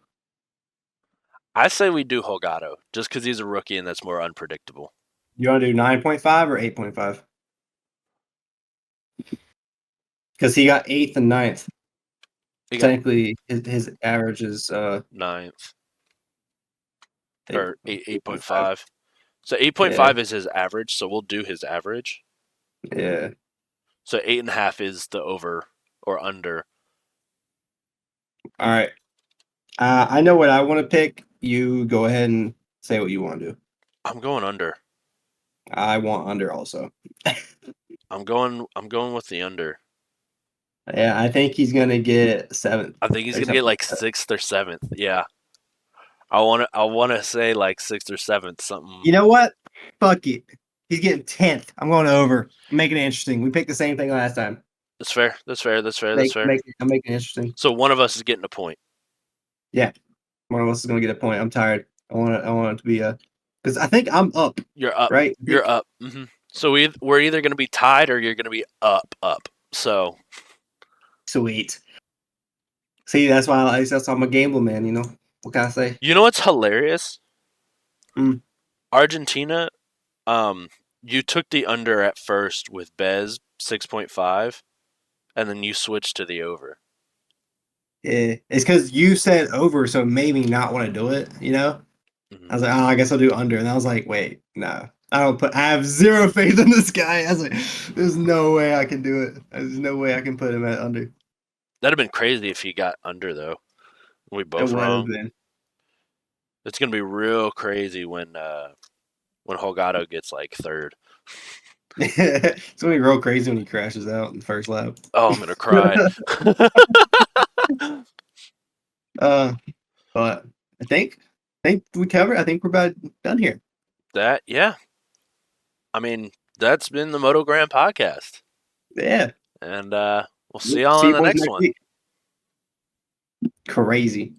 I say we do Holgado just because he's a rookie and that's more unpredictable.
You want to do 9.5 or 8.5? Because he got eighth and ninth.
He got
Technically, his average is
ninth or
8.5.
8.5. So
Yeah,
8.5 is his average. So we'll do his average.
yeah.
So 8.5 is the over or under.
All right. I know what I want to pick. You go ahead and Say what you want to do.
I'm going under.
I want under also.
I'm going with the under.
Yeah, I think he's gonna get seventh
I think he's
or
gonna get
something
like
like that.
sixth or seventh. Yeah, I wanna say like sixth or seventh, something.
You know what? Fuck it. He's getting 10th. I'm going over. I'm making it interesting. We picked the same thing last time.
That's fair. That's fair. That's fair. That's
Make
fair.
make I'm making it interesting.
So one of us is getting a point.
Yeah. One of us is gonna get a point. I'm tired. I want it to be a because I think I'm up,
You're up.
right? I
You're
think
up. So we're either gonna be tied or you're gonna be up. So
sweet. See, that's why I'm a gambler, man, you know. What can I say?
you know what's hilarious?
Mm.
Argentina. Um, you took the under at first with Bez 6.5, and then you switched to the over.
Yeah. It's because you said over, so it made me not want to do it, you know? I
Mhm.
was like, oh, I guess I'll do under. And I was like, wait, no. I have zero faith in this guy. I was like, there's no way I can do it. There's no way I can put him at under.
That'd have been crazy if he got under though. We
It
both
would have
wrong.
been.
It's gonna be real crazy when Holgado gets like third.
It's gonna be real crazy when he crashes out in the first lap.
Oh, I'm gonna cry.
uh, but I think we covered. I think we're about done here.
That yeah. I mean, that's been the Motogrand podcast,
Yeah.
and we'll see y'all
See
in
you
the
boys
next
next
one.
week. Crazy.